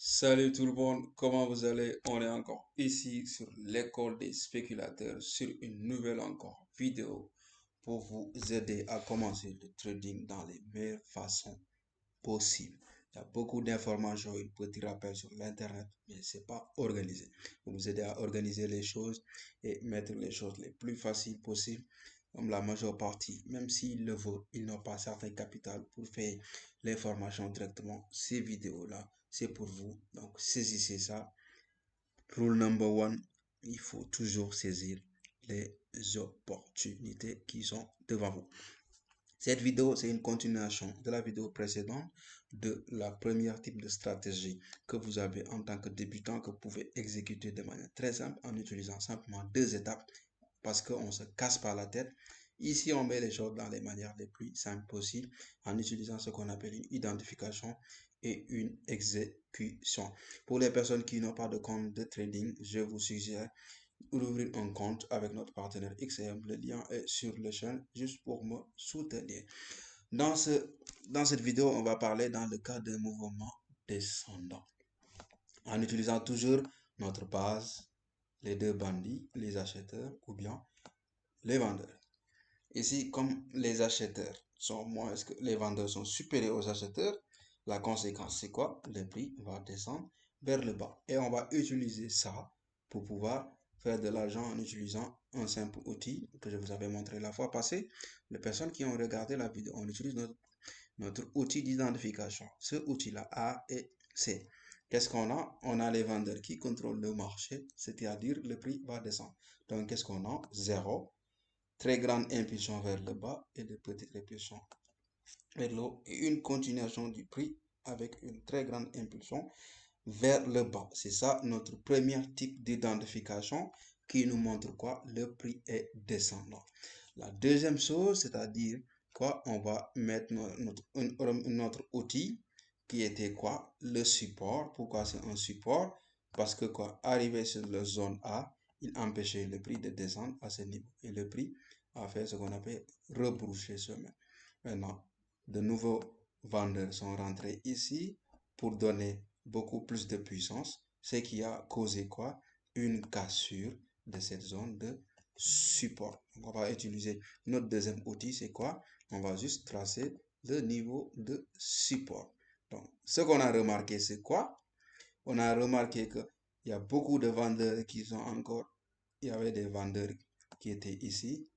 Salut tout le monde, comment vous allez? On est encore ici sur l'école des spéculateurs sur une nouvelle encore vidéo pour vous aider à commencer le trading dans les meilleures façons possibles. Il y a beaucoup d'informations, une petit rappel sur l'internet, mais c'est pas organisé. Pour vous aider à organiser les choses et mettre les choses les plus faciles possibles, comme la majeure partie, même s'ils le veulent, ils n'ont pas certain capital pour faire l'information directement. Ces vidéos-là, c'est pour vous. Donc, saisissez ça. Rule number one, il faut toujours saisir les opportunités qui sont devant vous. Cette vidéo, c'est une continuation de la vidéo précédente de la première type de stratégie que vous avez en tant que débutant que vous pouvez exécuter de manière très simple en utilisant simplement deux étapes parce qu'on ne se casse pas la tête. Ici, on met les choses dans les manières les plus simples possibles en utilisant ce qu'on appelle une identification et une exécution. Pour les personnes qui n'ont pas de compte de trading, je vous suggère d'ouvrir un compte avec notre partenaire XM. Le lien est sur le chaîne juste pour me soutenir. Dans cette vidéo, on va parler dans le cas d'un mouvement descendant en utilisant toujours notre base, les deux bandits, les acheteurs ou bien les vendeurs. Ici, comme les acheteurs sont moins, est-ce que les vendeurs sont supérieurs aux acheteurs, la conséquence c'est quoi? Le prix va descendre vers le bas. Et on va utiliser ça pour pouvoir faire de l'argent en utilisant un simple outil que je vous avais montré la fois passée. Les personnes qui ont regardé la vidéo, on utilise notre outil d'identification. Ce outil-là, A et C. Qu'est-ce qu'on a? On a les vendeurs qui contrôlent le marché, c'est-à-dire le prix va descendre. Donc, qu'est-ce qu'on a? 0, très grande impulsion vers le bas et de petites impulsions vers le haut et une continuation du prix avec une très grande impulsion vers le bas. C'est ça notre premier type d'identification qui nous montre quoi? Le prix est descendant. La deuxième chose, c'est-à-dire quoi? On va mettre notre outil qui était quoi? Le support. Pourquoi c'est un support? Parce que quoi? Arrivé sur la zone A, il empêchait le prix de descendre à ce niveau. Et le prix a fait ce qu'on appelle rebrousser chemin. Maintenant, de nouveaux vendeurs sont rentrés ici pour donner beaucoup plus de puissance, ce qui a causé quoi? Une cassure de cette zone de support. Donc, on va utiliser notre deuxième outil, c'est quoi? On va juste tracer le niveau de support. Donc, ce qu'on a remarqué, c'est quoi? On a remarqué qu'il y a beaucoup de vendeurs qui sont encore, il y avait des vendeurs qui étaient ici,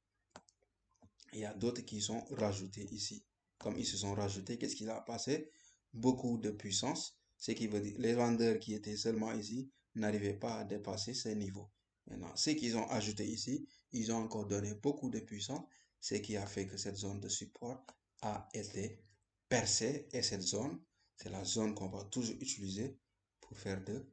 il y a d'autres qui sont rajoutés ici. Comme ils se sont rajoutés, qu'est-ce qui a passé? Beaucoup de puissance, ce qui veut dire les vendeurs qui étaient seulement ici n'arrivaient pas à dépasser ces niveaux. Maintenant, ceux qu'ils ont ajouté ici, ils ont encore donné beaucoup de puissance, ce qui a fait que cette zone de support a été percée. Et cette zone, c'est la zone qu'on va toujours utiliser pour faire de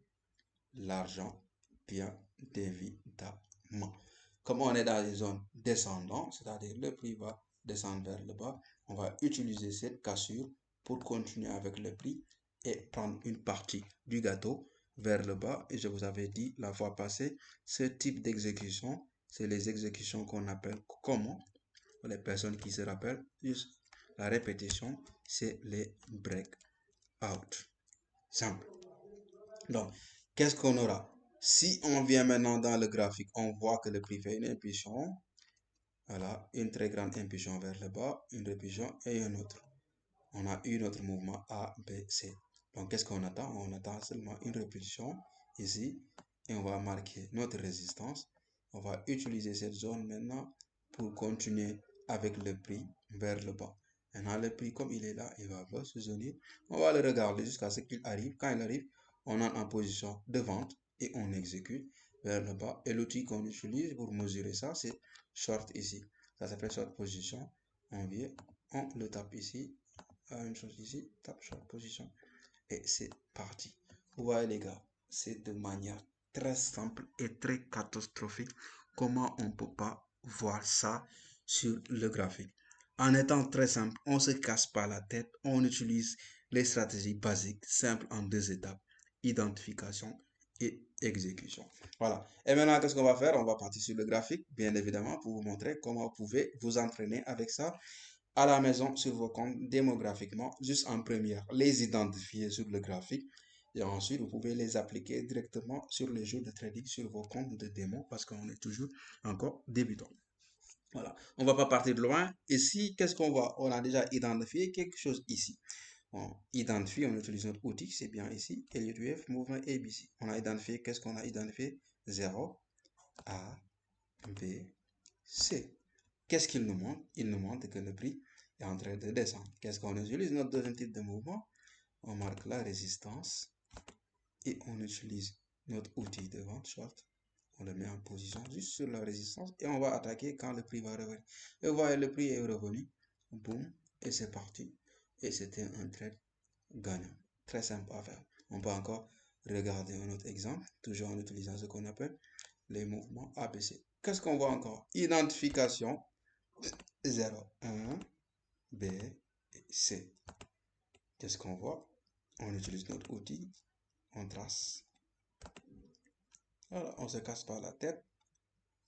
l'argent, bien évidemment. Comme on est dans les zones descendantes, c'est-à-dire le prix va descendre vers le bas, on va utiliser cette cassure pour continuer avec le prix et prendre une partie du gâteau vers le bas. Et je vous avais dit la fois passée, ce type d'exécution, c'est les exécutions qu'on appelle comment? Pour les personnes qui se rappellent, juste la répétition, c'est les break-out. Simple. Donc, qu'est-ce qu'on aura? Si on vient maintenant dans le graphique, on voit que le prix fait une impulsion. Voilà, une très grande impulsion vers le bas, une répulsion et un autre. On a eu notre mouvement A, B, C. Donc, qu'est-ce qu'on attend? On attend seulement une répulsion ici et on va marquer notre résistance. On va utiliser cette zone maintenant pour continuer avec le prix vers le bas. Maintenant, le prix, comme il est là, il va se zonier. On va le regarder jusqu'à ce qu'il arrive. Quand il arrive, on entre en position de vente et on exécute vers le bas. Et l'outil qu'on utilise pour mesurer ça, c'est short ici. Ça s'appelle short position. On vient, on le tape ici. La même chose ici, tape short position. Et c'est parti. Vous voyez les gars, c'est de manière très simple et très catastrophique. Comment on ne peut pas voir ça sur le graphique? En étant très simple, on ne se casse pas la tête, on utilise les stratégies basiques, simples en deux étapes, identification et exécution. Voilà. Et maintenant, qu'est-ce qu'on va faire? On va partir sur le graphique, bien évidemment, pour vous montrer comment vous pouvez vous entraîner avec ça à la maison sur vos comptes démographiquement, juste en première, les identifier sur le graphique Et ensuite, vous pouvez les appliquer directement sur les jeux de trading, sur vos comptes de démo, parce qu'on est toujours encore débutant. Voilà, on ne va pas partir de loin. Ici, qu'est-ce qu'on voit? On a déjà identifié quelque chose ici. On identifie, on utilise notre outil, c'est bien ici, LUTF, mouvement ABC. On a identifié, qu'est-ce qu'on a identifié? 0, A, B, C. Qu'est-ce qu'il nous montre? Il nous montre que le prix est en train de descendre. Qu'est-ce qu'on utilise? Notre deuxième type de mouvement, on marque la résistance et on utilise notre outil de vente short. On le met en position juste sur la résistance et on va attaquer quand le prix va revenir. Et vous voyez, le prix est revenu. Boum. Et c'est parti. Et c'était un trade gagnant. Très simple à faire. On peut encore regarder un autre exemple, toujours en utilisant ce qu'on appelle les mouvements ABC. Qu'est-ce qu'on voit encore? Identification 0, 1, B et C. Qu'est-ce qu'on voit? On utilise notre outil, on trace. Voilà, on ne se casse pas la tête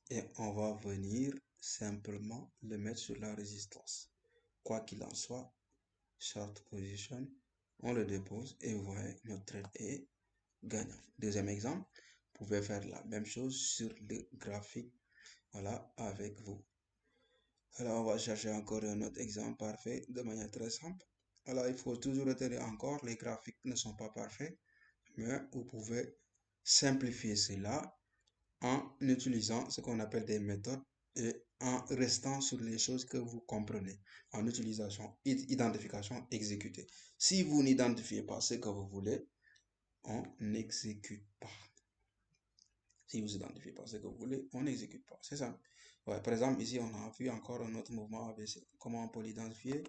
et on va venir simplement le mettre sur la résistance. Quoi qu'il en soit, short position, on le dépose et vous voyez, notre trade est gagnant. Deuxième exemple, vous pouvez faire la même chose sur le graphique, voilà, avec vous. Alors, on va chercher encore un autre exemple parfait de manière très simple. Alors, il faut toujours retenir encore, les graphiques ne sont pas parfaits, mais vous pouvez simplifier cela en utilisant ce qu'on appelle des méthodes et en restant sur les choses que vous comprenez, en utilisation, identification, exécuter. Si vous n'identifiez pas ce que vous voulez, on n'exécute pas. Si vous identifiez pas ce que vous voulez, on n'exécute pas. C'est ça. Ouais, par exemple, ici, on a vu encore un autre mouvement ABC. Comment on peut l'identifier?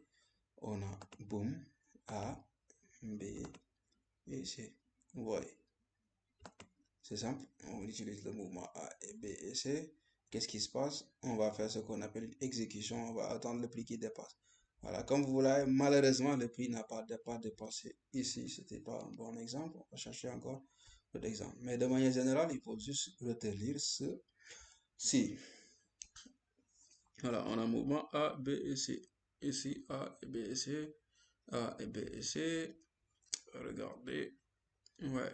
On a boom, A, B et C. Vous voyez. C'est simple. On utilise le mouvement A et B et C. Qu'est-ce qui se passe? On va faire ce qu'on appelle une exécution. On va attendre le prix qui dépasse. Voilà. Comme vous voyez, malheureusement, le prix n'a pas dépassé. Ici, ce n'était pas un bon exemple. On va chercher encore d'autres exemples. Mais de manière générale, il faut juste retenir ceci. Voilà, on a un mouvement A, B et C. Ici, A et B et C. A et B et C. Regardez. Ouais.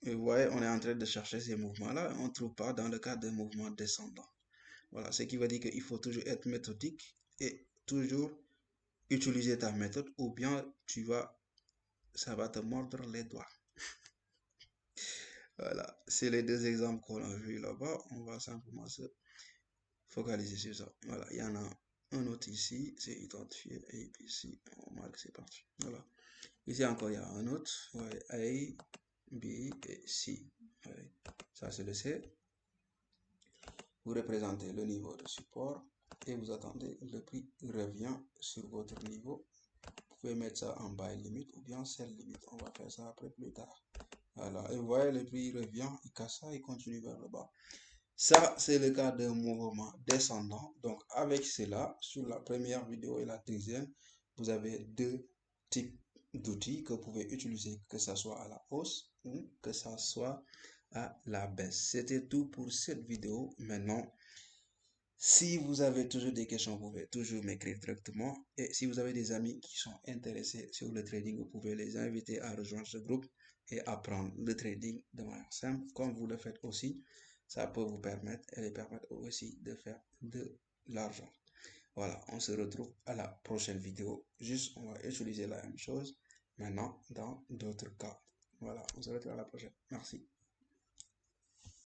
Et vous voyez, on est en train de chercher ces mouvements-là. On ne trouve pas dans le cas de mouvements descendants. Voilà, ce qui veut dire qu'il faut toujours être méthodique et toujours utiliser ta méthode ou bien ça va te mordre les doigts. Voilà, c'est les deux exemples qu'on a vus là-bas. On va simplement se focaliser sur ça. Voilà, il y en a un autre ici, c'est identifié, et puis ici, on marque, c'est parti. Voilà. Ici encore, il y a un autre, ouais, A, B et C. Ouais. Ça, c'est le C. Vous représentez le niveau de support et vous attendez, le prix revient sur votre niveau. Vous pouvez mettre ça en buy limit ou bien sell limit. On va faire ça après plus tard. Voilà, et vous voyez, le prix revient, il casse ça, il continue vers le bas. Ça, c'est le cas d'un mouvement descendant. Donc, avec cela, sur la première vidéo et la deuxième, vous avez deux types d'outils que vous pouvez utiliser, que ce soit à la hausse ou que ce soit à la baisse. C'était tout pour cette vidéo. Maintenant, si vous avez toujours des questions, vous pouvez toujours m'écrire directement. Et si vous avez des amis qui sont intéressés sur le trading, vous pouvez les inviter à rejoindre ce groupe et apprendre le trading de manière simple, comme vous le faites aussi. Ça peut vous permettre et les permettre aussi de faire de l'argent. Voilà, on se retrouve à la prochaine vidéo. Juste, on va utiliser la même chose maintenant dans d'autres cas. Voilà, on se retrouve à la prochaine. Merci.